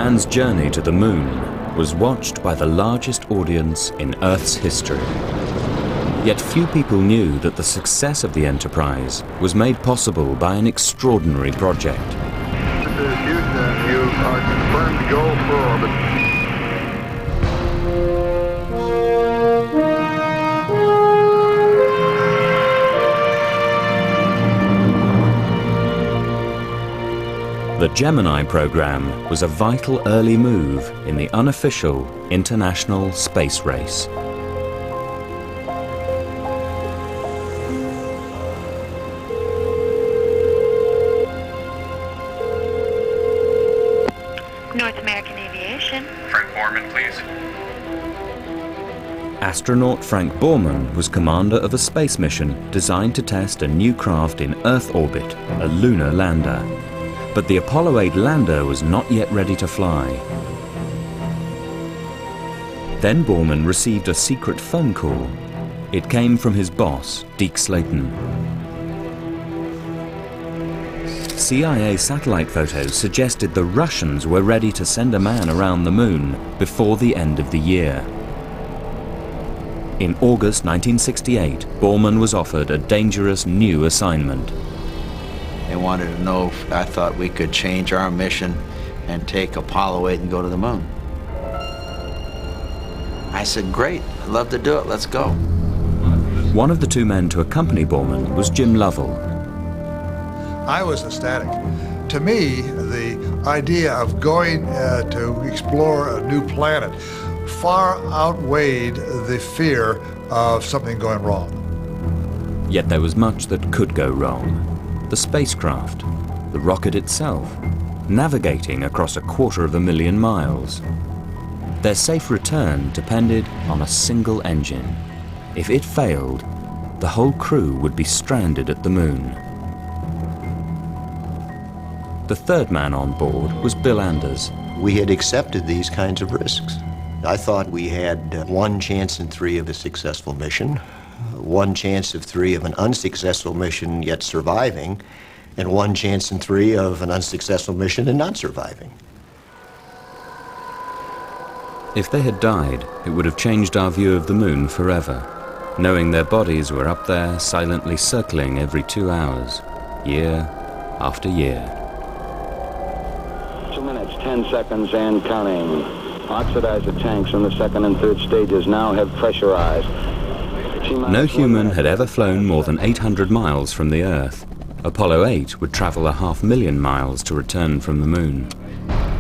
man's journey to the moon was watched by the largest audience in Earth's history. Yet few people knew that the success of the Enterprise was made possible by an extraordinary project. This is Houston. You are confirmed to go for orbit. The Gemini program was a vital early move in the unofficial international space race. North American Aviation. Frank Borman, please. Astronaut Frank Borman was commander of a space mission designed to test a new craft in Earth orbit, a lunar lander. But the Apollo 8 lander was not yet ready to fly. Then Borman received a secret phone call. It came from his boss, Deke Slayton. CIA satellite photos suggested the Russians were ready to send a man around the moon before the end of the year. In August 1968, Borman was offered a dangerous new assignment. They wanted to know if I thought we could change our mission and take Apollo 8 and go to the moon. I said, great, I'd love to do it, let's go. One of the two men to accompany Borman was Jim Lovell. I was ecstatic. To me, the idea of going to explore a new planet far outweighed the fear of something going wrong. Yet there was much that could go wrong. The spacecraft, the rocket itself, navigating across 250,000 miles. Their safe return depended on a single engine. If it failed, the whole crew would be stranded at the moon. The third man on board was Bill Anders. We had accepted these kinds of risks. I thought we had 1 chance in 3 of a successful mission, 1 chance of 3 of an unsuccessful mission yet surviving, and 1 chance in 3 of an unsuccessful mission and not surviving. If they had died, it would have changed our view of the moon forever, knowing their bodies were up there silently circling every 2 hours, year after year. 2 minutes, 10 seconds and counting. Oxidizer tanks in the 2nd and 3rd stages now have pressurized. No human had ever flown more than 800 miles from the Earth. Apollo 8 would travel 500,000 miles to return from the moon.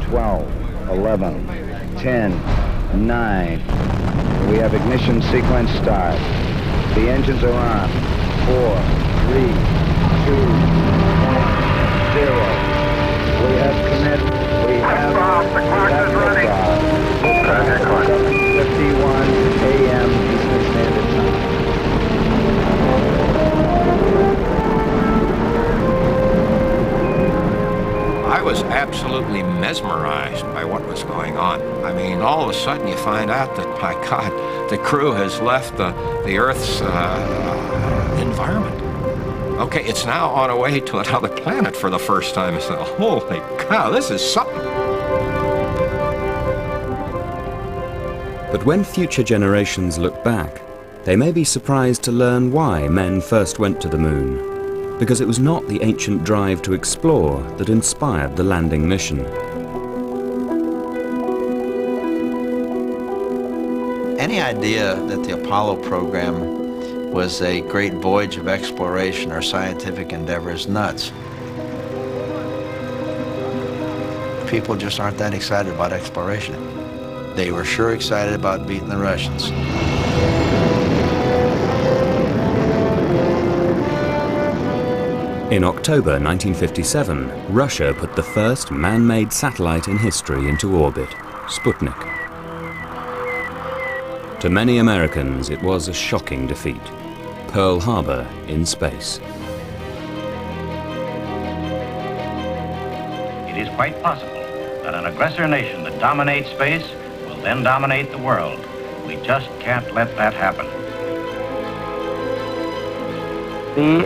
12, 11, 10, 9. We have ignition sequence start. The engines are on. 4, 3, 2, 1, 0. We have commit. We have liftoff. 7:51 a.m. Eastern Standard Time. I was absolutely mesmerized by what was going on. I mean, all of a sudden you find out that, my God, the crew has left the Earth's environment. Okay, it's now on a way to another planet for the first time. So, holy cow, this is something. But when future generations look back, they may be surprised to learn why men first went to the moon. Because it was not the ancient drive to explore that inspired the landing mission. Any idea that the Apollo program was a great voyage of exploration or scientific endeavor is nuts. People just aren't that excited about exploration. They were sure excited about beating the Russians. In October 1957, Russia put the first man-made satellite in history into orbit, Sputnik. To many Americans, it was a shocking defeat. Pearl Harbor in space. It is quite possible that an aggressor nation that dominates space will then dominate the world. We just can't let that happen. The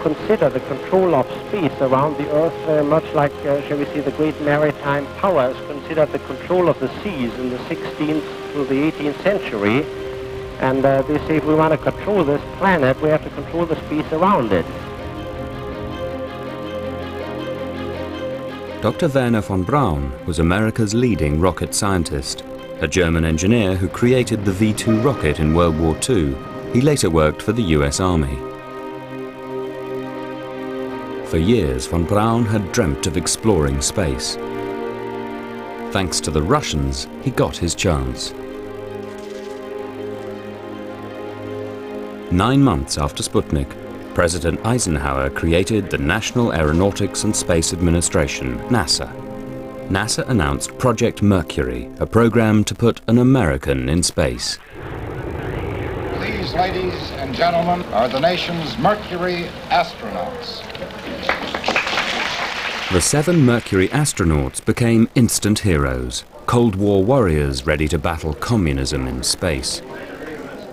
consider the control of space around the Earth very much like, shall we say, the great maritime powers considered the control of the seas in the 16th to the 18th century. And they say if we want to control this planet, we have to control the space around it. Dr. Wernher von Braun was America's leading rocket scientist, a German engineer who created the V-2 rocket in World War II. He later worked for the US Army. For years, von Braun had dreamt of exploring space. Thanks to the Russians, he got his chance. 9 months after Sputnik, President Eisenhower created the National Aeronautics and Space Administration, NASA. NASA announced Project Mercury, a program to put an American in space. These, ladies and gentlemen, are the nation's Mercury astronauts. The 7 Mercury astronauts became instant heroes, Cold War warriors ready to battle communism in space.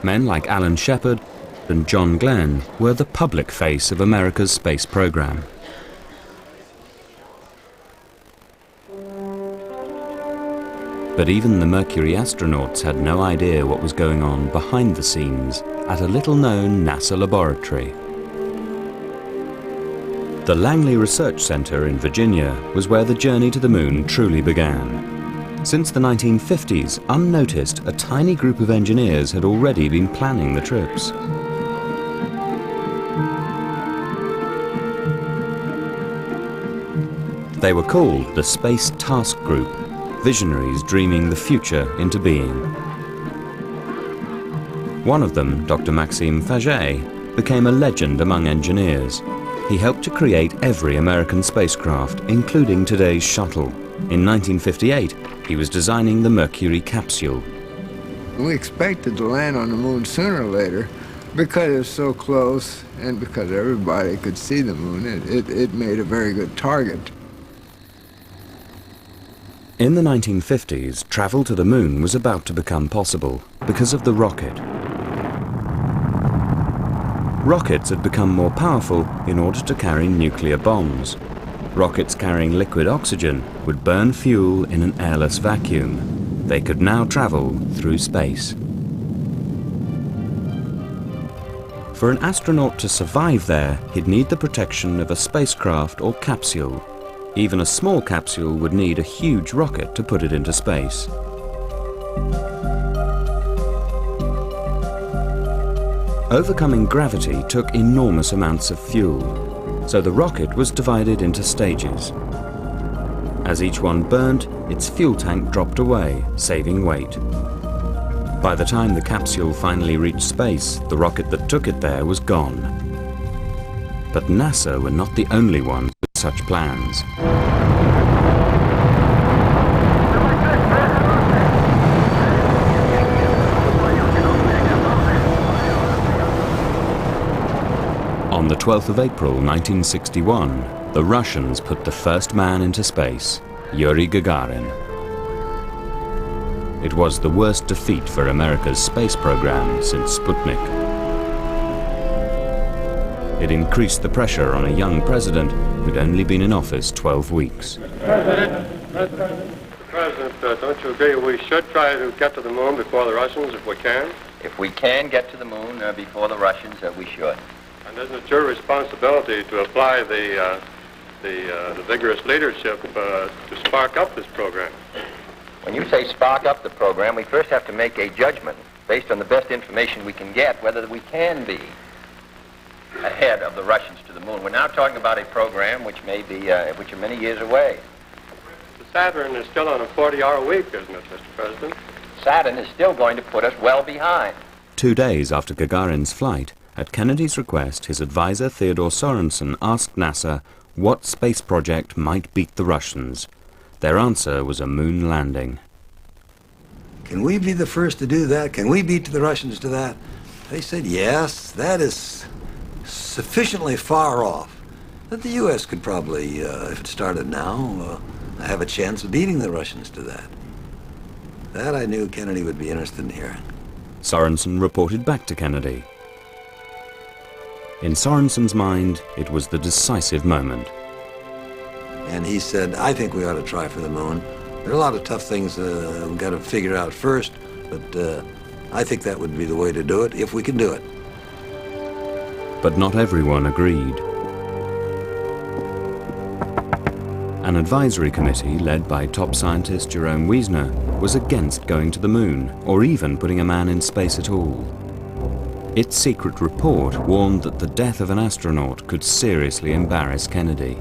Men like Alan Shepard and John Glenn were the public face of America's space program. But even the Mercury astronauts had no idea what was going on behind the scenes at a little-known NASA laboratory. The Langley Research Center in Virginia was where the journey to the moon truly began. Since the 1950s, unnoticed, a tiny group of engineers had already been planning the trips. They were called the Space Task Group, visionaries dreaming the future into being. One of them, Dr. Maxime Faget, became a legend among engineers. He helped to create every American spacecraft, including today's shuttle. In 1958, he was designing the Mercury capsule. We expected to land on the moon sooner or later. Because it was so close and because everybody could see the moon, it made a very good target. In the 1950s, travel to the moon was about to become possible because of the rocket. Rockets had become more powerful in order to carry nuclear bombs. Rockets carrying liquid oxygen would burn fuel in an airless vacuum. They could now travel through space. For an astronaut to survive there, he'd need the protection of a spacecraft or capsule. Even a small capsule would need a huge rocket to put it into space. Overcoming gravity took enormous amounts of fuel, so the rocket was divided into stages. As each one burnt, its fuel tank dropped away, saving weight. By the time the capsule finally reached space, the rocket that took it there was gone. But NASA were not the only ones with such plans. On the 12th of April 1961, the Russians put the first man into space, Yuri Gagarin. It was the worst defeat for America's space program since Sputnik. It increased the pressure on a young president who'd only been in office 12 weeks. Mr. President, don't you agree we should try to get to the moon before the Russians if we can? If we can get to the moon before the Russians, we should. And isn't it your responsibility to apply the vigorous leadership to spark up this program? When you say spark up the program, we first have to make a judgment based on the best information we can get whether we can be ahead of the Russians to the moon. We're now talking about a program which may be, which are many years away. The Saturn is still on a 40-hour week, isn't it, Mr. President? Saturn is still going to put us well behind. 2 days after Gagarin's flight, at Kennedy's request, his advisor Theodore Sorensen asked NASA what space project might beat the Russians. Their answer was a moon landing. Can we be the first to do that? Can we beat the Russians to that? They said, yes, that is sufficiently far off that the U.S. could probably, if it started now, have a chance of beating the Russians to that. That I knew Kennedy would be interested in hearing. Sorensen reported back to Kennedy. In Sorensen's mind, it was the decisive moment. And he said, I think we ought to try for the moon. There are a lot of tough things we've got to figure out first, but I think that would be the way to do it, if we can do it. But not everyone agreed. An advisory committee led by top scientist Jerome Wiesner was against going to the moon, or even putting a man in space at all. Its secret report warned that the death of an astronaut could seriously embarrass Kennedy.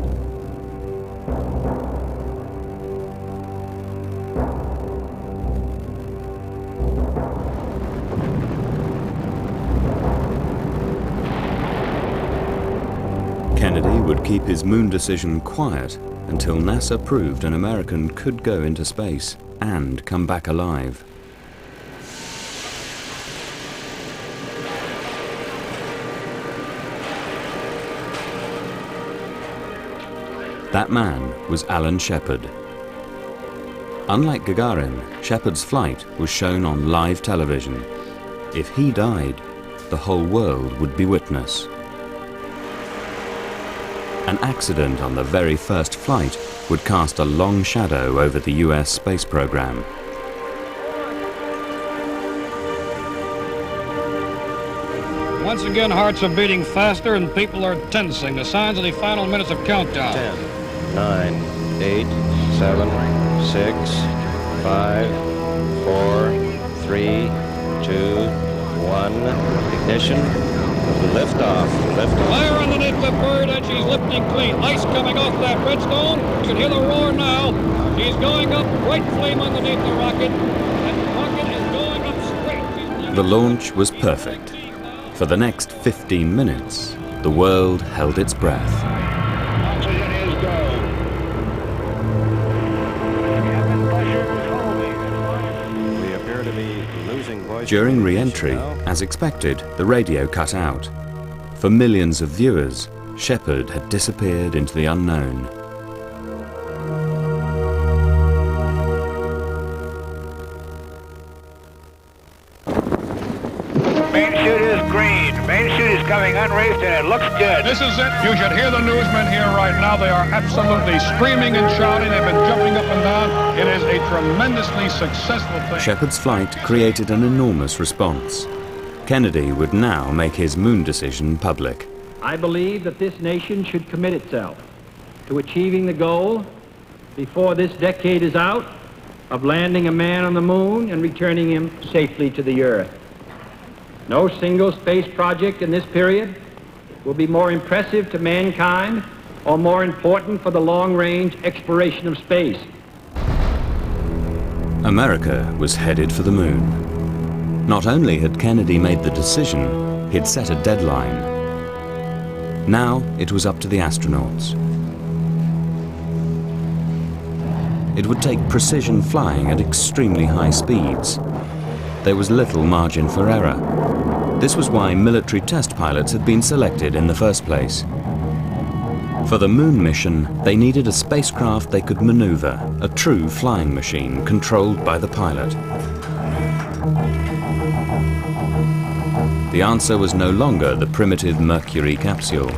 Kennedy would keep his moon decision quiet until NASA proved an American could go into space and come back alive. That man was Alan Shepard. Unlike Gagarin, Shepard's flight was shown on live television. If he died, the whole world would be witness. An accident on the very first flight would cast a long shadow over the US space program. Once again, hearts are beating faster and people are tensing. The signs of the final minutes of countdown. 10, 9, 8, 7, 6, 5, 4, 3, 2, 1. Ignition. Lift off. Fire underneath the bird, and she's lifting clean. Ice coming off that redstone. You can hear the roar now. She's going up, bright flame underneath the rocket. That rocket is going up straight. The launch was perfect. For the next 15 minutes, the world held its breath. Oxygen is go. We appear to be losing voice. During re-entry, as expected, the radio cut out. For millions of viewers, Shepard had disappeared into the unknown. Main chute is green. Main chute is coming unreefed and it looks good. This is it. You should hear the newsmen here right now. They are absolutely screaming and shouting. They've been jumping up and down. It is a tremendously successful thing. Shepard's flight created an enormous response. Kennedy would now make his moon decision public. I believe that this nation should commit itself to achieving the goal, before this decade is out, of landing a man on the moon and returning him safely to the Earth. No single space project in this period will be more impressive to mankind or more important for the long-range exploration of space. America was headed for the moon. Not only had Kennedy made the decision, he'd set a deadline. Now it was up to the astronauts. It would take precision flying at extremely high speeds. There was little margin for error. This was why military test pilots had been selected in the first place. For the moon mission, they needed a spacecraft they could maneuver, a true flying machine controlled by the pilot. The answer was no longer the primitive Mercury capsule.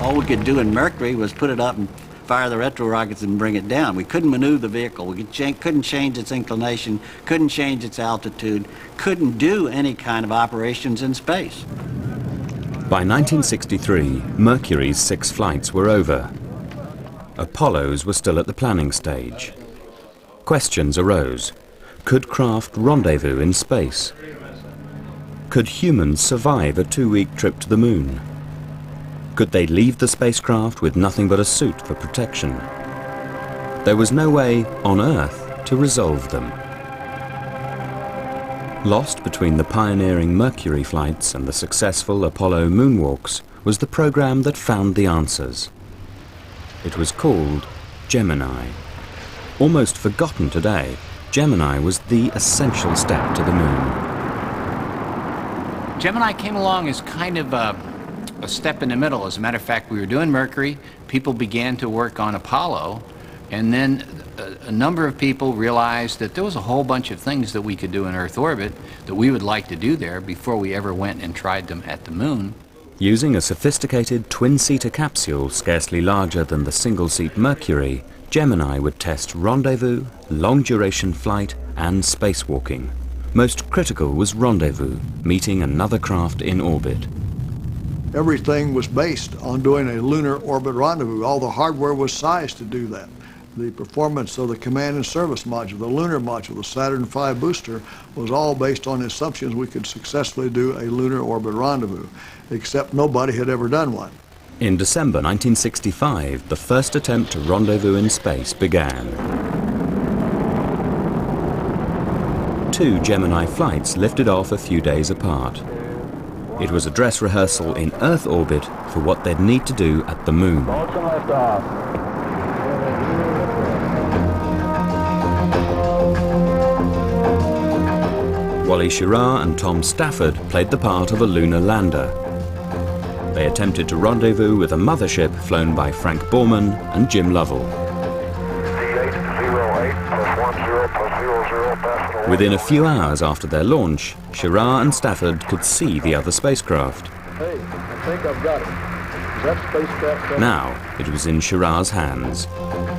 All we could do in Mercury was put it up and fire the retro rockets and bring it down. We couldn't maneuver the vehicle. We couldn't change its inclination, couldn't change its altitude, couldn't do any kind of operations in space. By 1963, Mercury's 6 flights were over. Apollo's were still at the planning stage. Questions arose. Could craft rendezvous in space? Could humans survive a 2-week trip to the moon? Could they leave the spacecraft with nothing but a suit for protection? There was no way on Earth to resolve them. Lost between the pioneering Mercury flights and the successful Apollo moonwalks was the program that found the answers. It was called Gemini. Almost forgotten today, Gemini was the essential step to the moon. Gemini came along as kind of a step in the middle. As a matter of fact, we were doing Mercury, people began to work on Apollo, and then a number of people realized that there was a whole bunch of things that we could do in Earth orbit that we would like to do there before we ever went and tried them at the moon. Using a sophisticated twin-seater capsule scarcely larger than the single-seat Mercury, Gemini would test rendezvous, long-duration flight, and spacewalking. Most critical was rendezvous, meeting another craft in orbit. Everything was based on doing a lunar orbit rendezvous. All the hardware was sized to do that. The performance of the command and service module, the lunar module, the Saturn V booster was all based on the assumptions we could successfully do a lunar orbit rendezvous, except nobody had ever done one. In December 1965, the first attempt to rendezvous in space began. 2 Gemini flights lifted off a few days apart. It was a dress rehearsal in Earth orbit for what they'd need to do at the Moon. Wally Schirra and Tom Stafford played the part of a lunar lander. They attempted to rendezvous with a mothership flown by Frank Borman and Jim Lovell. Within a few hours after their launch, Schirra and Stafford could see the other spacecraft. Hey, I think I've got it. Is that spacecraft? Now it was in Schirra's hands.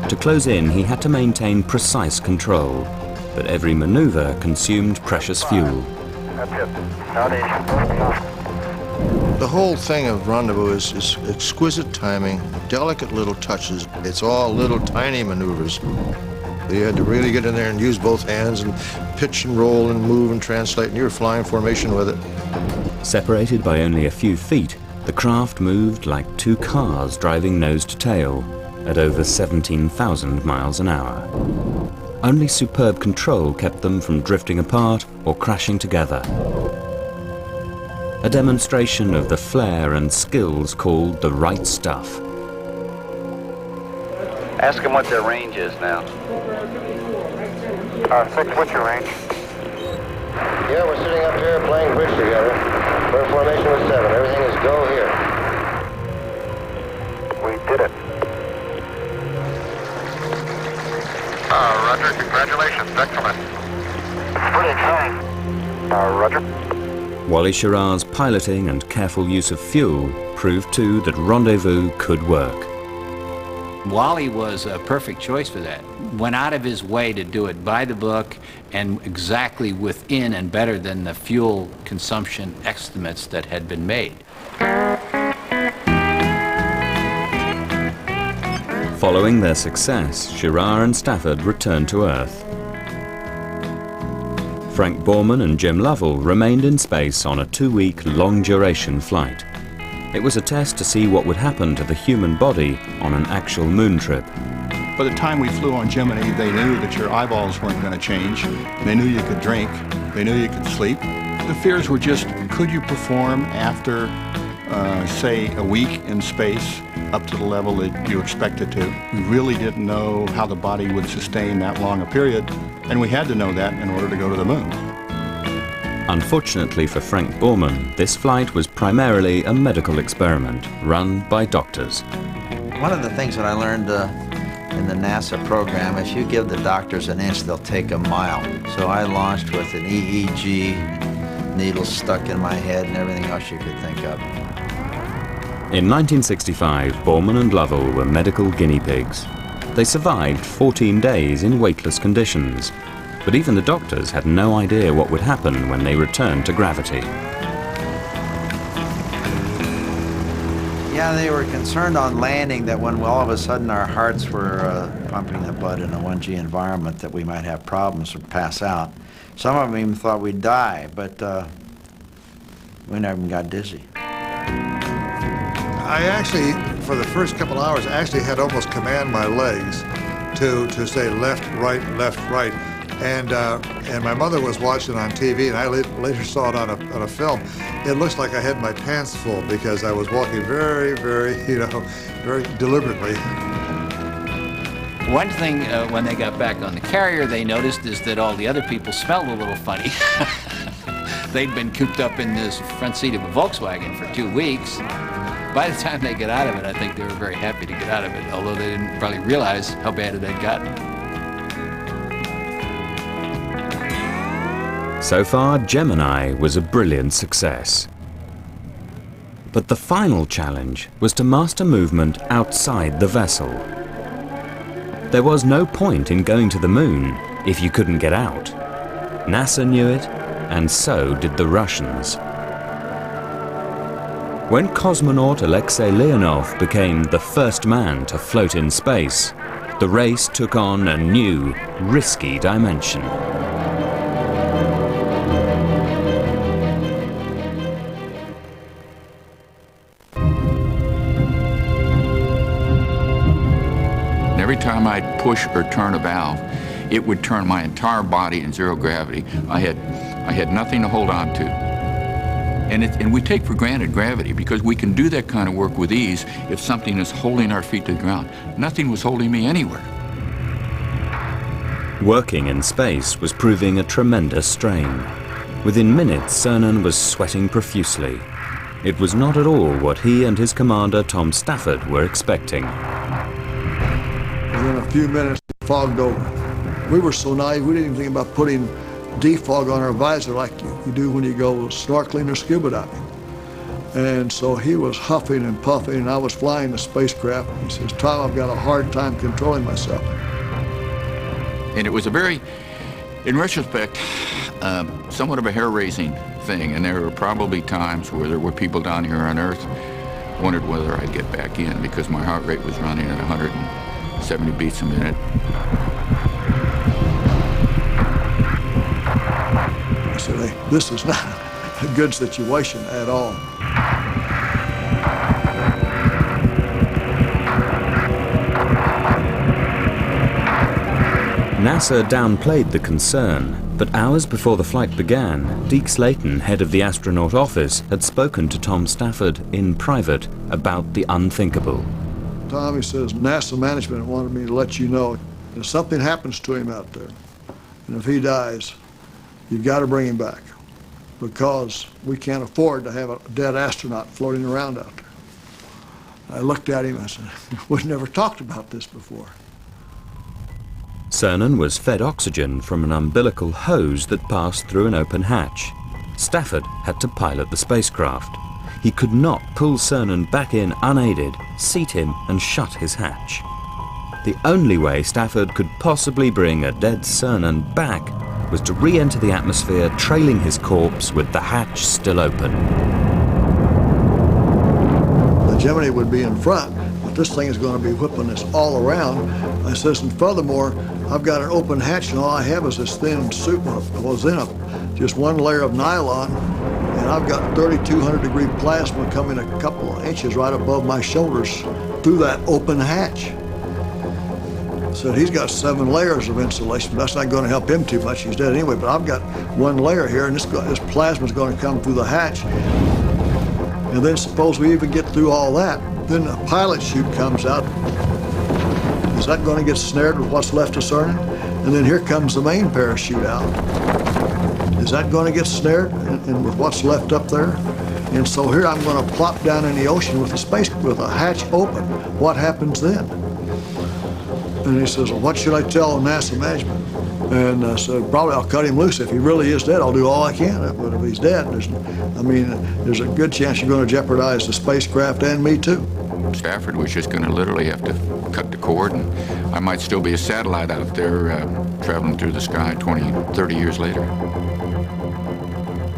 To close in, he had to maintain precise control, but every maneuver consumed precious fuel. That's it. The whole thing of rendezvous is exquisite timing, delicate little touches. It's all little tiny maneuvers. You had to really get in there and use both hands and pitch and roll and move and translate, and you were flying formation with it. Separated by only a few feet, the craft moved like 2 cars driving nose to tail at over 17,000 miles an hour. Only superb control kept them from drifting apart or crashing together. A demonstration of the flair and skills called the right stuff. Ask them what their range is now. 6, what's your range? Yeah, we're sitting up here playing bridge together. We're in formation with 7. Everything is go here. We did it. Roger, congratulations. Excellent. It's pretty exciting. Roger. Wally Schirra's piloting and careful use of fuel proved too that rendezvous could work. Wally was a perfect choice for that. Went out of his way to do it by the book and exactly within and better than the fuel consumption estimates that had been made. Following their success, Schirra and Stafford returned to Earth. Frank Borman and Jim Lovell remained in space on a 2-week long-duration flight. It was a test to see what would happen to the human body on an actual moon trip. By the time we flew on Gemini, they knew that your eyeballs weren't going to change. They knew you could drink. They knew you could sleep. The fears were just, could you perform after, say, a week in space up to the level that you expected to? We really didn't know how the body would sustain that long a period, and we had to know that in order to go to the moon. Unfortunately for Frank Borman, this flight was primarily a medical experiment run by doctors. One of the things that I learned in the NASA program, if you give the doctors an inch, they'll take a mile. So I launched with an EEG, needles stuck in my head and everything else you could think of. In 1965, Borman and Lovell were medical guinea pigs. They survived 14 days in weightless conditions, but even the doctors had no idea what would happen when they returned to gravity. Yeah, they were concerned on landing that when all of a sudden our hearts were pumping the blood in a 1G environment that we might have problems or pass out. Some of them even thought we'd die, but we never even got dizzy. I actually, for the first couple hours, actually had almost command my legs to say left, right. And my mother was watching on TV, and I later saw it on a film. It looks like I had my pants full because I was walking very, very deliberately. One thing when they got back on the carrier they noticed is that all the other people smelled a little funny. They'd been cooped up in this front seat of a Volkswagen for 2 weeks. By the time they got out of it, I think they were very happy to get out of it, although they didn't probably realize how bad it had gotten. So far, Gemini was a brilliant success. But the final challenge was to master movement outside the vessel. There was no point in going to the moon if you couldn't get out. NASA knew it, and so did the Russians. When cosmonaut Alexei Leonov became the first man to float in space, the race took on a new, risky dimension. Every time I'd push or turn a valve, it would turn my entire body in zero gravity. I had nothing to hold on to. And we take for granted gravity because we can do that kind of work with ease if something is holding our feet to the ground. Nothing was holding me anywhere. Working in space was proving a tremendous strain. Within minutes, Cernan was sweating profusely. It was not at all what he and his commander, Tom Stafford, were expecting. Within a few minutes, it fogged over. We were so naive, we didn't even think about putting defog on our visor like you do when you go snorkeling or scuba diving. And so he was huffing and puffing, and I was flying the spacecraft. He says, "Tom, I've got a hard time controlling myself." And it was a very, in retrospect, somewhat of a hair-raising thing. And there were probably times where there were people down here on Earth wondered whether I'd get back in because my heart rate was running at 170 beats a minute. I said, "Hey, this is not a good situation at all." NASA downplayed the concern, but hours before the flight began, Deke Slayton, head of the astronaut office, had spoken to Tom Stafford in private about the unthinkable. Tom, he says, NASA management wanted me to let you know if something happens to him out there, and if he dies, you've got to bring him back because we can't afford to have a dead astronaut floating around out there. I looked at him and I said, "We've never talked about this before." Cernan was fed oxygen from an umbilical hose that passed through an open hatch. Stafford had to pilot the spacecraft. He could not pull Cernan back in unaided, seat him and shut his hatch. The only way Stafford could possibly bring a dead Cernan back was to re-enter the atmosphere, trailing his corpse with the hatch still open. The Gemini would be in front, but this thing is going to be whipping us all around. I says, and furthermore, I've got an open hatch, and all I have is this thin suit. I was in just one layer of nylon, and I've got 3,200 degree plasma coming a couple of inches right above my shoulders through that open hatch. So he's got 7 layers of insulation, but that's not going to help him too much. He's dead anyway, but I've got 1 layer here, and this plasma is going to come through the hatch. And then suppose we even get through all that, then a pilot chute comes out. Is that going to get snared with what's left of Cernan? And then here comes the main parachute out. Is that going to get snared and with what's left up there? And so here I'm going to plop down in the ocean with a hatch open. What happens then? And he says, "Well, what should I tell NASA management?" And I said, "Probably I'll cut him loose. If he really is dead, I'll do all I can. But if he's dead, there's a good chance you're going to jeopardize the spacecraft and me too." Stafford was just going to literally have to cut the cord, and I might still be a satellite out there traveling through the sky 20, 30 years later.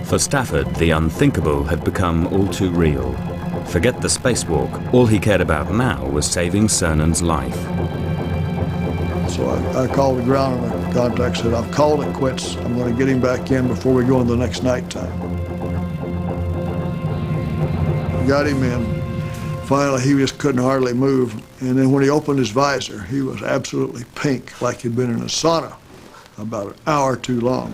For Stafford, the unthinkable had become all too real. Forget the spacewalk. All he cared about now was saving Cernan's life. So I called the ground and the contact said, "I've called it quits. I'm going to get him back in before we go into the next night time." Got him in. Finally, he just couldn't hardly move. And then when he opened his visor, he was absolutely pink, like he'd been in a sauna about an hour too long.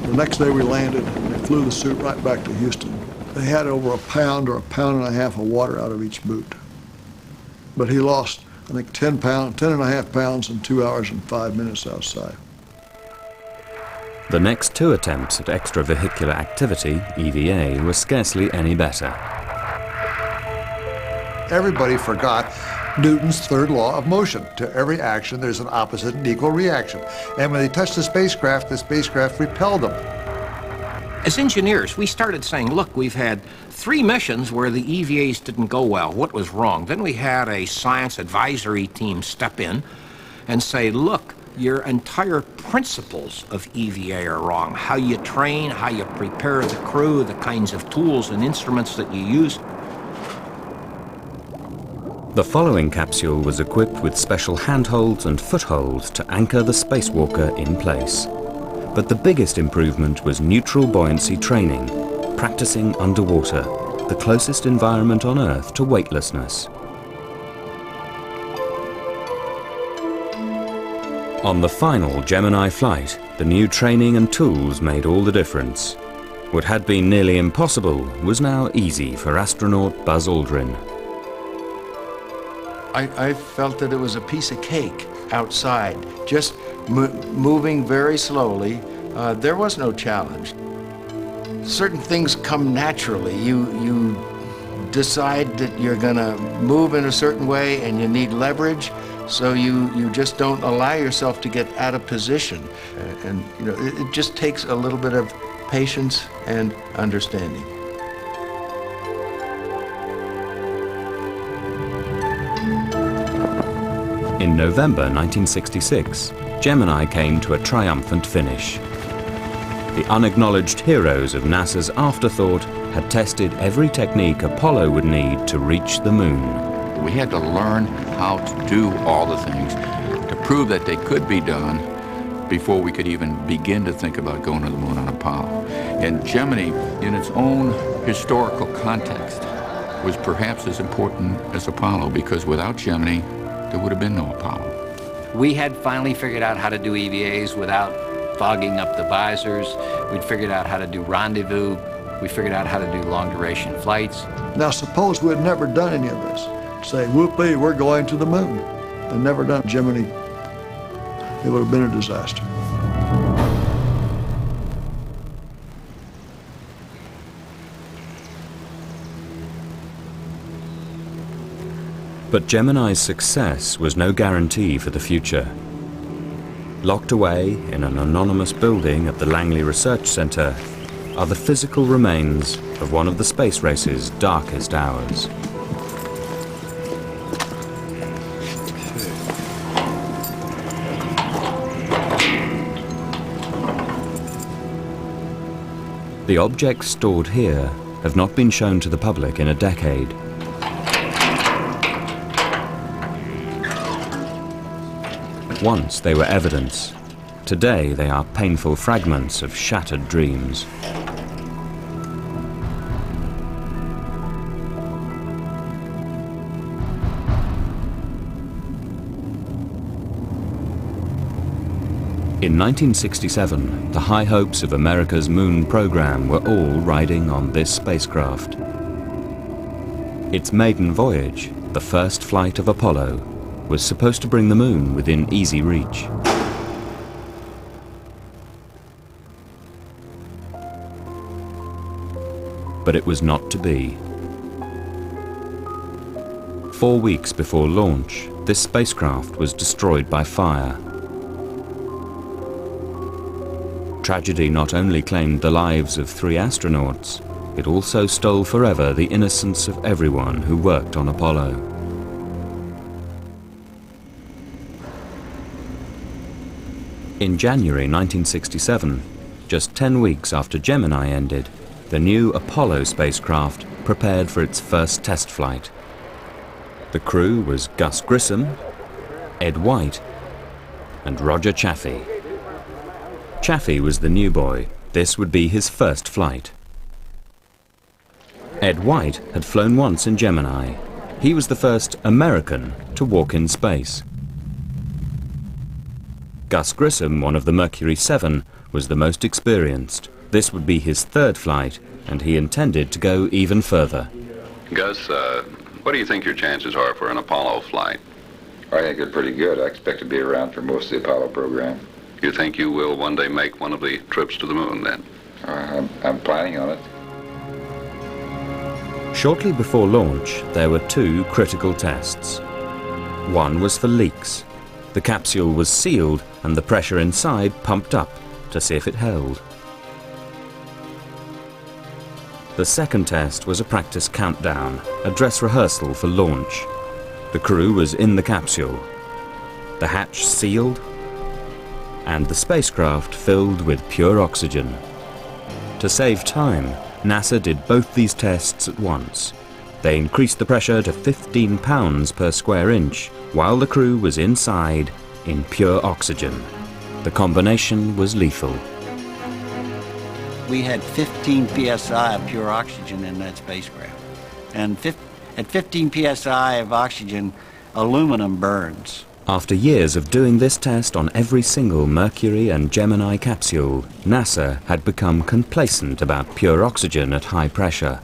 The next day we landed, and they flew the suit right back to Houston. They had over a pound or a pound and a half of water out of each boot. But he lost, I think, 10 and a half pounds in 2 hours and 5 minutes outside. The next 2 attempts at extravehicular activity, EVA, were scarcely any better. Everybody forgot Newton's third law of motion. To every action, there's an opposite and equal reaction. And when they touched the spacecraft repelled them. As engineers, we started saying, look, we've had 3 missions where the EVAs didn't go well. What was wrong? Then we had a science advisory team step in and say, look, your entire principles of EVA are wrong. How you train, how you prepare the crew, the kinds of tools and instruments that you use. The following capsule was equipped with special handholds and footholds to anchor the spacewalker in place. But the biggest improvement was neutral buoyancy training, practicing underwater, the closest environment on Earth to weightlessness. On the final Gemini flight, the new training and tools made all the difference. What had been nearly impossible was now easy for astronaut Buzz Aldrin. I felt that it was a piece of cake outside, just moving very slowly. There was no challenge. Certain things come naturally. You decide that you're going to move in a certain way and you need leverage, so you just don't allow yourself to get out of position. And you know, it just takes a little bit of patience and understanding. In November 1966, Gemini came to a triumphant finish. The unacknowledged heroes of NASA's afterthought had tested every technique Apollo would need to reach the moon. We had to learn how to do all the things to prove that they could be done before we could even begin to think about going to the moon on Apollo. And Gemini, in its own historical context, was perhaps as important as Apollo, because without Gemini, there would have been no Apollo. We had finally figured out how to do EVAs without fogging up the visors. We'd figured out how to do rendezvous. We figured out how to do long-duration flights. Now, suppose we'd never done any of this. Say, whoopee, we're going to the moon, and never done Gemini. It would have been a disaster. But Gemini's success was no guarantee for the future. Locked away in an anonymous building at the Langley Research Center are the physical remains of one of the space race's darkest hours. The objects stored here have not been shown to the public in a decade. Once they were evidence. Today they are painful fragments of shattered dreams. In 1967, the high hopes of America's moon program were all riding on this spacecraft. Its maiden voyage, the first flight of Apollo, was supposed to bring the moon within easy reach. But it was not to be. 4 weeks before launch, this spacecraft was destroyed by fire. Tragedy not only claimed the lives of 3 astronauts, it also stole forever the innocence of everyone who worked on Apollo. In January 1967, just 10 weeks after Gemini ended, the new Apollo spacecraft prepared for its first test flight. The crew was Gus Grissom, Ed White, and Roger Chaffee. Chaffee was the new boy. This would be his first flight. Ed White had flown once in Gemini. He was the first American to walk in space. Gus Grissom, one of the Mercury 7, was the most experienced. This would be his third flight, and he intended to go even further. Gus, what do you think your chances are for an Apollo flight? I think they're pretty good. I expect to be around for most of the Apollo program. You think you will one day make one of the trips to the moon, then? I'm planning on it. Shortly before launch, there were 2 critical tests. One was for leaks. The capsule was sealed and the pressure inside pumped up to see if it held. The second test was a practice countdown, a dress rehearsal for launch. The crew was in the capsule, the hatch sealed, and the spacecraft filled with pure oxygen. To save time, NASA did both these tests at once. They increased the pressure to 15 pounds per square inch, while the crew was inside in pure oxygen. The combination was lethal. We had 15 psi of pure oxygen in that spacecraft. And at 15 psi of oxygen, aluminum burns. After years of doing this test on every single Mercury and Gemini capsule, NASA had become complacent about pure oxygen at high pressure.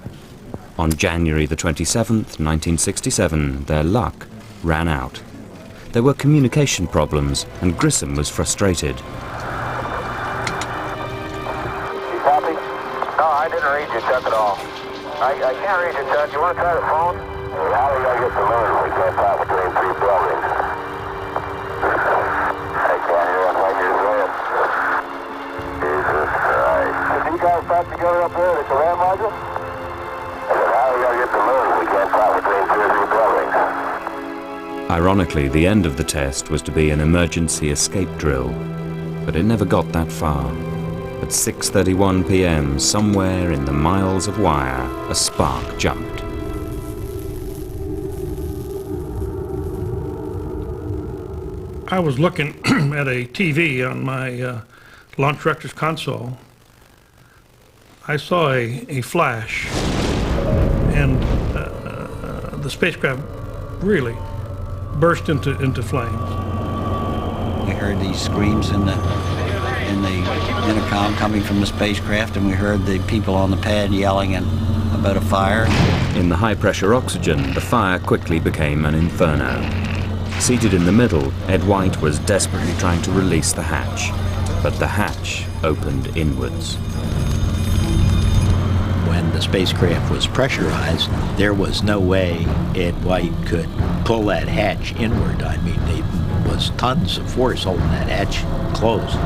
On January the 27th, 1967, their luck ran out. There were communication problems, and Grissom was frustrated. You copy? No, I didn't read your chuck at all. I can't read your chuck. You want to try the phone? Hey, how are we going to get to the moon? We can't talk between three buildings. I can't hear him like you're saying. Jesus Christ. Did you guys talk together up there at the command module? I said, how are we going to get to the moon? We can't talk between two or three buildings. Ironically, the end of the test was to be an emergency escape drill, but it never got that far. At 6:31 p.m., somewhere in the miles of wire, a spark jumped. I was looking at a TV on my launch director's console. I saw a flash, and the spacecraft really burst into flames. We heard these screams in the intercom coming from the spacecraft, and we heard the people on the pad yelling about a fire. In the high-pressure oxygen, the fire quickly became an inferno. Seated in the middle, Ed White was desperately trying to release the hatch, but the hatch opened inwards. When the spacecraft was pressurized, there was no way Ed White could pull that hatch inward. I mean, there was tons of force holding that hatch closed.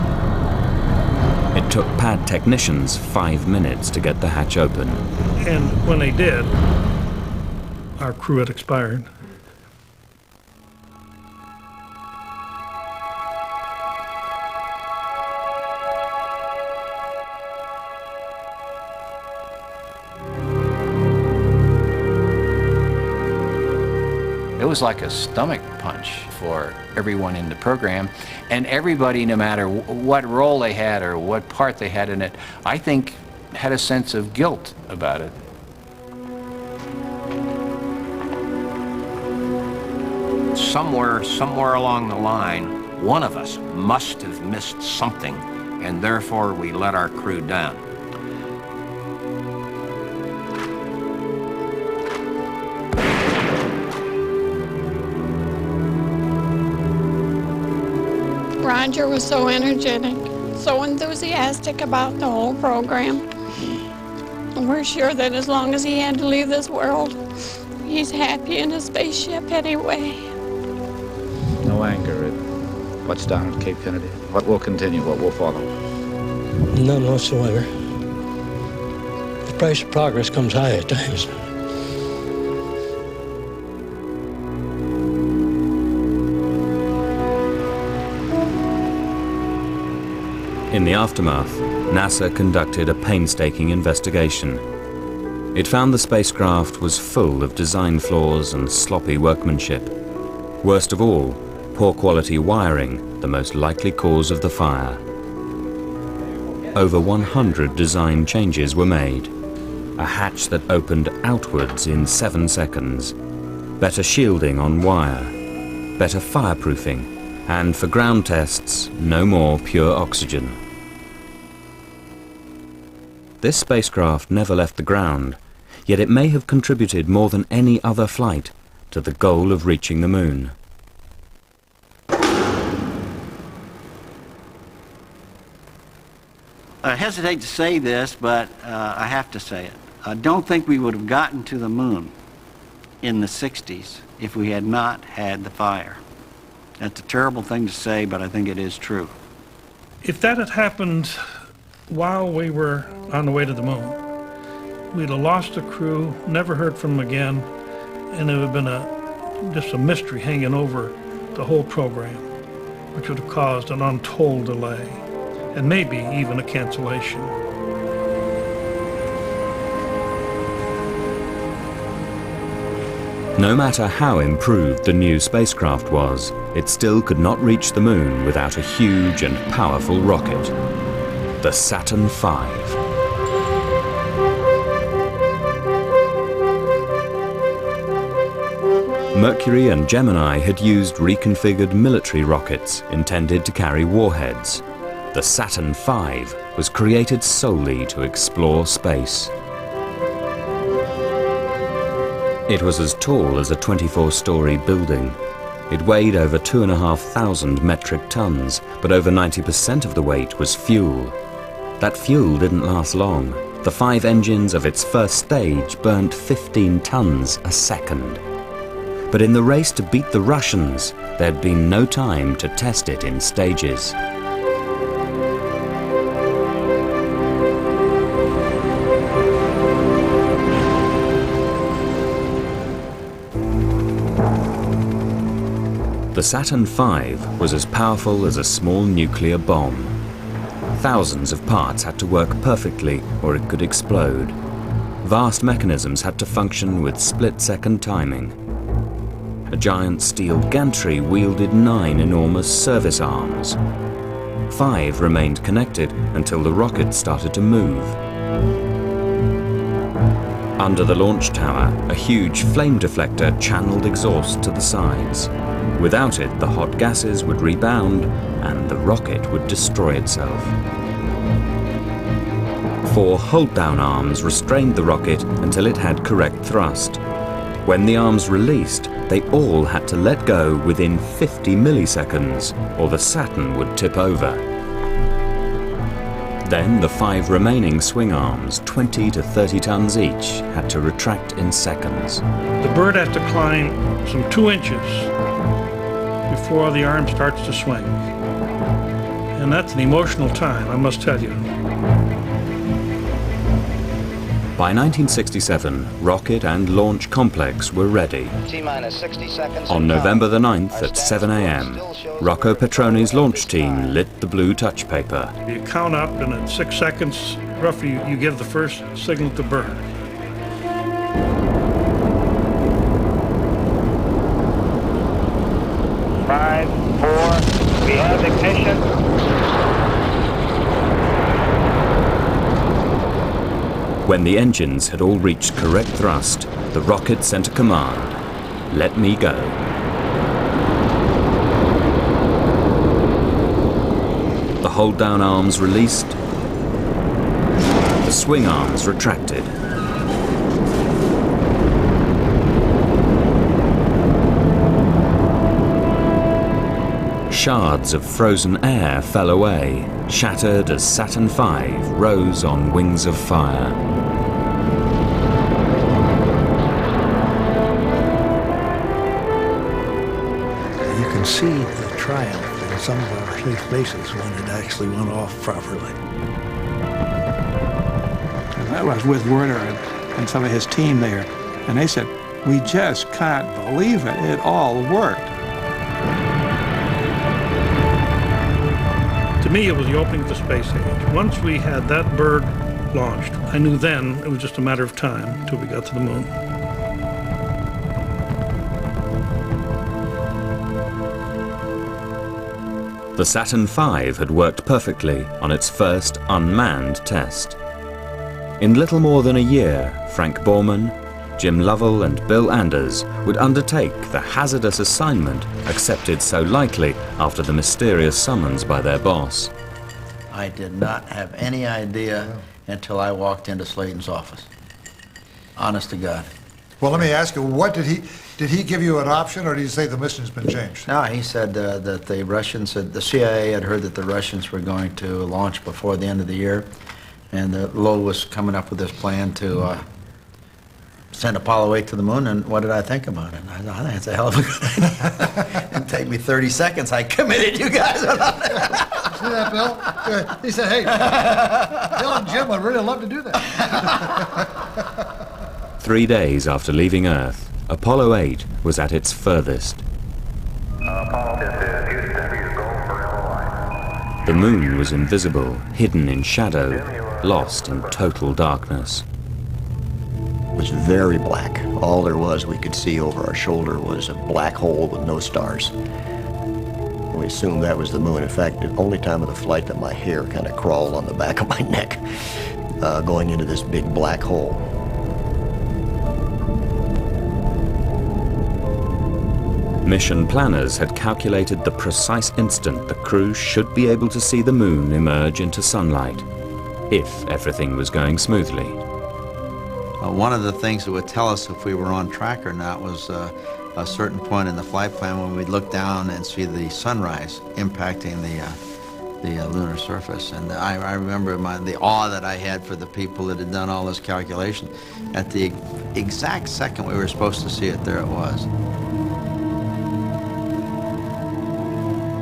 It took pad technicians 5 minutes to get the hatch open. And when they did, our crew had expired. It was like a stomach punch for everyone in the program, and everybody, no matter what role they had or what part they had in it, I think had a sense of guilt about it. Somewhere along the line, one of us must have missed something, and therefore we let our crew down. Roger was so energetic, so enthusiastic about the whole program. We're sure that as long as he had to leave this world, he's happy in his spaceship anyway. No anger at what's down at Cape Kennedy? What will continue? What will follow? None whatsoever. The price of progress comes high at times. In the aftermath, NASA conducted a painstaking investigation. It found the spacecraft was full of design flaws and sloppy workmanship. Worst of all, poor quality wiring, the most likely cause of the fire. Over 100 design changes were made. A hatch that opened outwards in 7 seconds. Better shielding on wire. Better fireproofing. And for ground tests, no more pure oxygen. This spacecraft never left the ground, yet it may have contributed more than any other flight to the goal of reaching the moon. I hesitate to say this, but I have to say it. I don't think we would have gotten to the moon in the 60s if we had not had the fire. That's a terrible thing to say, but I think it is true. If that had happened while we were on the way to the moon, we'd have lost the crew, never heard from them again, and it would have been just a mystery hanging over the whole program, which would have caused an untold delay, and maybe even a cancellation. No matter how improved the new spacecraft was, it still could not reach the moon without a huge and powerful rocket, the Saturn V. Mercury and Gemini had used reconfigured military rockets intended to carry warheads. The Saturn V was created solely to explore space. It was as tall as a 24-story building. It weighed over 2,500 metric tons, but over 90% of the weight was fuel. That fuel didn't last long. The 5 engines of its first stage burnt 15 tons a second. But in the race to beat the Russians, there'd been no time to test it in stages. The Saturn V was as powerful as a small nuclear bomb. Thousands of parts had to work perfectly or it could explode. Vast mechanisms had to function with split-second timing. A giant steel gantry wielded 9 enormous service arms. 5 remained connected until the rocket started to move. Under the launch tower, a huge flame deflector channeled exhaust to the sides. Without it, the hot gases would rebound and the rocket would destroy itself. 4 hold-down arms restrained the rocket until it had correct thrust. When the arms released, they all had to let go within 50 milliseconds, or the Saturn would tip over. Then the 5 remaining swing arms, 20 to 30 tons each, had to retract in seconds. The bird has to climb some 2 inches before the arm starts to swing. And that's an emotional time, I must tell you. By 1967, rocket and launch complex were ready. T-minus 60 seconds. On November the 9th at 7 a.m., Rocco Petroni's launch team lit the blue touch paper. You count up, and at 6 seconds, roughly, you give the first signal to burn. Five, 4, we have ignition. When the engines had all reached correct thrust, the rocket sent a command, "Let me go." The hold-down arms released, the swing arms retracted. Shards of frozen air fell away, shattered as Saturn V rose on wings of fire. You can see the triumph in some of our faces when it actually went off properly. I was with Werner and some of his team there, and they said, "We just can't believe it. It all worked." To me, it was the opening of the space age. Once we had that bird launched, I knew then it was just a matter of time until we got to the moon. The Saturn V had worked perfectly on its first unmanned test. In little more than a year, Frank Borman, Jim Lovell and Bill Anders would undertake the hazardous assignment accepted so lightly after the mysterious summons by their boss. I did not have any idea until I walked into Slayton's office. Honest to God. Well, let me ask you, what did he give you an option, or did he say the mission's been changed? No, he said that the Russians, the CIA had heard that the Russians were going to launch before the end of the year, and Lowe was coming up with this plan to send Apollo 8 to the moon, and what did I think about it? I thought, I think it's a hell of a good idea. It'd take me 30 seconds. I committed you guys. See that, Bill? He said, hey, Bill and Jim would really love to do that. 3 days after leaving Earth, Apollo 8 was at its furthest. The moon was invisible, hidden in shadow, lost in total darkness. It was very black. All there was we could see over our shoulder was a black hole with no stars. We assumed that was the moon. In fact, the only time of the flight that my hair kind of crawled on the back of my neck, going into this big black hole. Mission planners had calculated the precise instant the crew should be able to see the moon emerge into sunlight, if everything was going smoothly. One of the things that would tell us if we were on track or not was a certain point in the flight plan when we'd look down and see the sunrise impacting the lunar surface. And I remember the awe that I had for the people that had done all this calculation. At the exact second we were supposed to see it, there it was.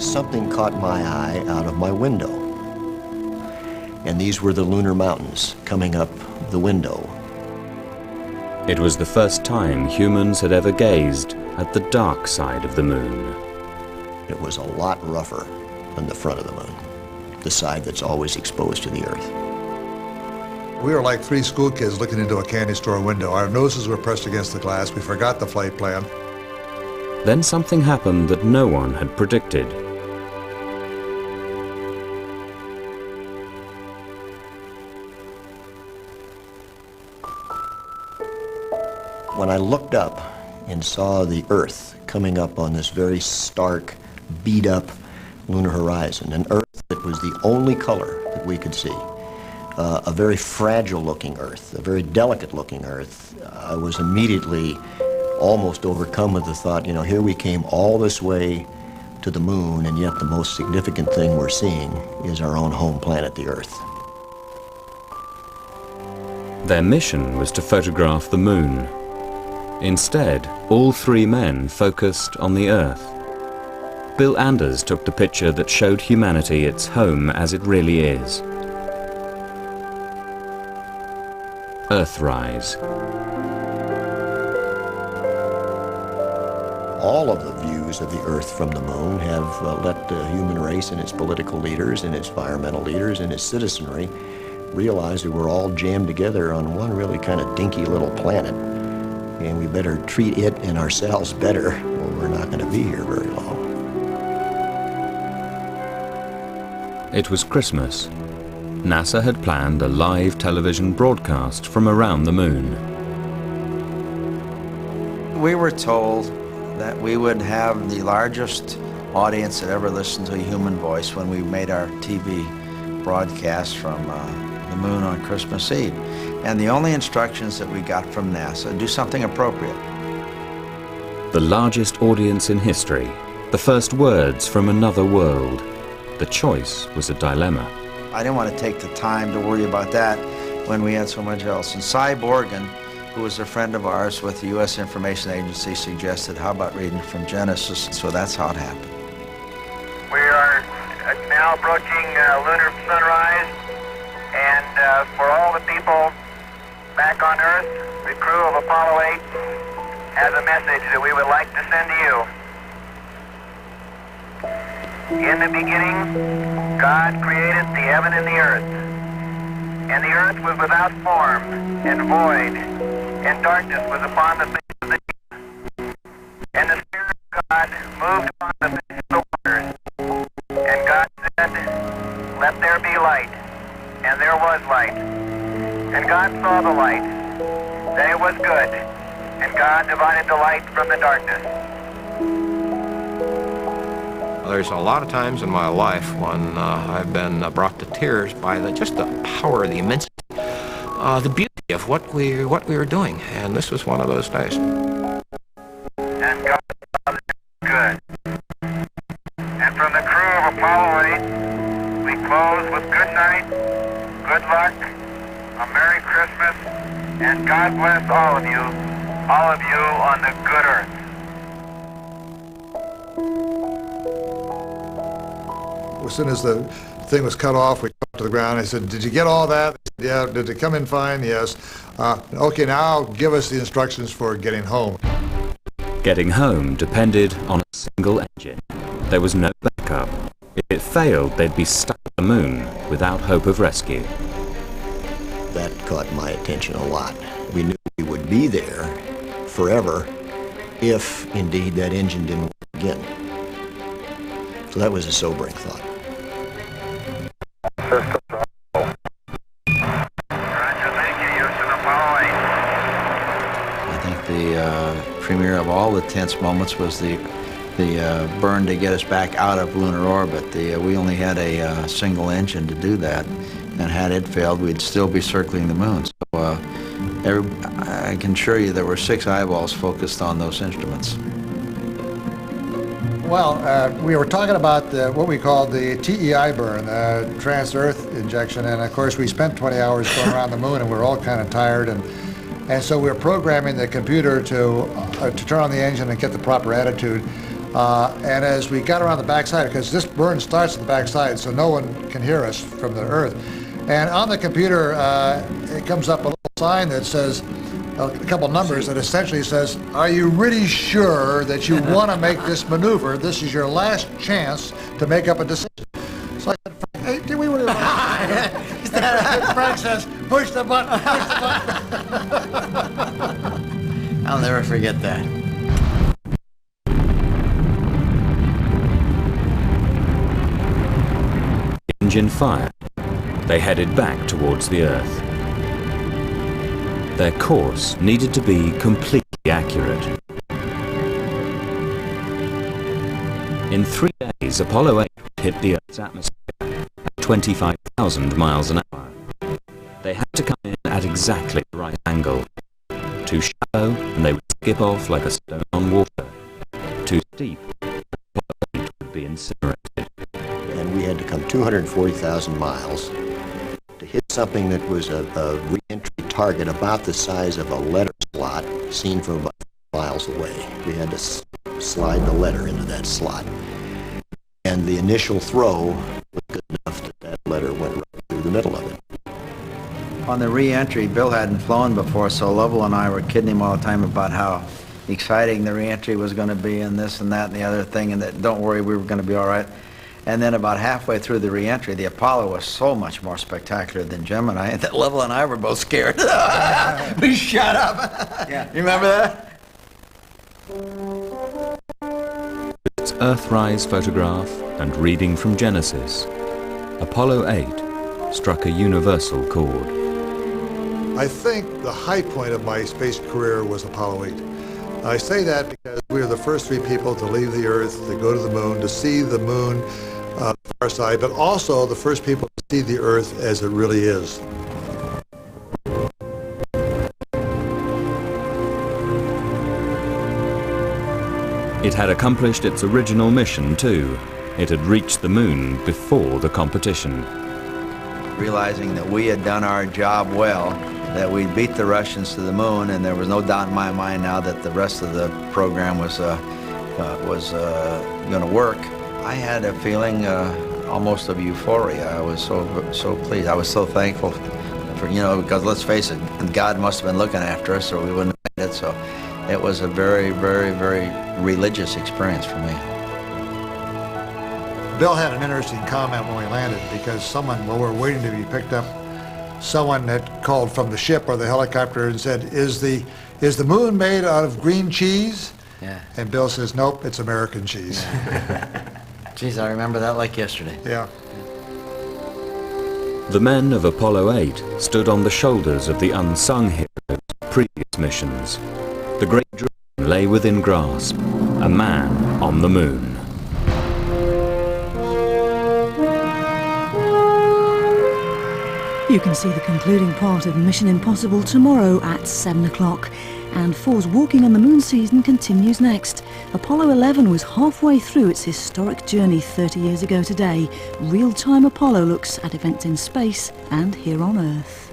Something caught my eye out of my window. And these were the lunar mountains coming up the window. It was the first time humans had ever gazed at the dark side of the moon. It was a lot rougher than the front of the moon, the side that's always exposed to the Earth. We were like three school kids looking into a candy store window. Our noses were pressed against the glass. We forgot the flight plan. Then something happened that no one had predicted. When I looked up and saw the Earth coming up on this very stark, beat-up lunar horizon, an Earth that was the only color that we could see, a very fragile-looking Earth, a very delicate-looking Earth, I was immediately almost overcome with the thought, you know, here we came all this way to the moon, and yet the most significant thing we're seeing is our own home planet, the Earth. Their mission was to photograph the moon. Instead, all three men focused on the Earth. Bill Anders took the picture that showed humanity its home as it really is. Earthrise. All of the views of the Earth from the moon have let the human race and its political leaders and its environmental leaders and its citizenry realize that we're all jammed together on one really kind of dinky little planet, and we better treat it and ourselves better, or we're not going to be here very long. It was Christmas. NASA had planned a live television broadcast from around the moon. We were told that we would have the largest audience that ever listened to a human voice when we made our TV broadcast from the moon on Christmas Eve. And the only instructions that we got from NASA, do something appropriate. The largest audience in history, the first words from another world. The choice was a dilemma. I didn't want to take the time to worry about that when we had so much else. And Cy Borgen, who was a friend of ours with the U.S. Information Agency, suggested, how about reading from Genesis? So that's how it happened. We are now approaching lunar sunrise, and for all the people back on Earth, the crew of Apollo 8 has a message that we would like to send to you. In the beginning, God created the heaven and the earth. And the earth was without form and void, and darkness was upon the face of the deep. And the Spirit of God moved upon the face of the waters. And God said, "Let there be light." And there was light. And God saw the light, that it was good. And God divided the light from the darkness. There's a lot of times in my life when I've been brought to tears by just the power, the immensity, the beauty of what we were doing, and this was one of those days. And God saw that it was good. And from the crew of Apollo 8, we close with good night, good luck, a Merry Christmas, and God bless all of you on the good earth. As soon as the thing was cut off. We got to the ground. I said, "Did you get all that?" They said, "Yeah." "Did it come in fine?" "Yes." "Okay, now give us the instructions for getting home." Getting home depended on a single engine. There was no backup. If it failed, they'd be stuck on the moon without hope of rescue. That caught my attention a lot. We knew we would be there forever if, indeed, that engine didn't work again. So that was a sobering thought. I think the premier of all the tense moments was the burn to get us back out of lunar orbit. We only had a single engine to do that, and had it failed, we'd still be circling the moon. So I can assure you there were 6 eyeballs focused on those instruments. Well, we were talking about what we called the TEI burn, trans-Earth injection, and of course we spent 20 hours going around the moon, and we were all kind of tired, and so we were programming the computer to turn on the engine and get the proper attitude. And as we got around the backside, because this burn starts at the backside, so no one can hear us from the Earth, and on the computer it comes up a little sign that says, a couple numbers that essentially says, "Are you really sure that you want to make this maneuver? This is your last chance to make up a decision." So I said, "Frank, hey, do we want to..." Frank says, "Push the button, push the button." I'll never forget that. Engine fired. They headed back towards the Earth. Their course needed to be completely accurate. In 3 days, Apollo 8 hit the Earth's atmosphere at 25,000 miles an hour. They had to come in at exactly the right angle. Too shallow, and they would skip off like a stone on water. Too steep, Apollo 8 would be incinerated. And we had to come 240,000 miles to hit something that was a re-entry target about the size of a letter slot seen from about 5 miles away. We had to slide the letter into that slot. And the initial throw was good enough that that letter went right through the middle of it. On the re-entry, Bill hadn't flown before, so Lovell and I were kidding him all the time about how exciting the re-entry was going to be and this and that and the other thing, and that don't worry, we were going to be all right. And then about halfway through the re-entry, the Apollo was so much more spectacular than Gemini that Lovell and I were both scared. We shut up. Yeah. You remember that? With its Earthrise photograph and reading from Genesis, Apollo 8 struck a universal chord. I think the high point of my space career was Apollo 8. I say that because we were the first 3 people to leave the Earth, to go to the moon, to see the moon far side, but also the first people to see the Earth as it really is. It had accomplished its original mission too. It had reached the moon before the competition. Realizing that we had done our job well, that we beat the Russians to the moon, and there was no doubt in my mind now that the rest of the program was going to work. I had a feeling almost of euphoria. I was so pleased. I was so thankful for, because let's face it, God must have been looking after us, or we wouldn't have made it. So it was a very, very, very religious experience for me. Bill had an interesting comment when we landed, because someone, while we were waiting to be picked up, someone had called from the ship or the helicopter and said, is the moon made out of green cheese? Yeah. And Bill says, nope, it's American cheese. Geez, I remember that like yesterday. Yeah. The men of Apollo 8 stood on the shoulders of the unsung heroes of previous missions. The great dream lay within grasp, a man on the moon. You can see the concluding part of Mission Impossible tomorrow at 7 o'clock. And 4's Walking on the Moon season continues next. Apollo 11 was halfway through its historic journey 30 years ago today. Real-time Apollo looks at events in space and here on Earth.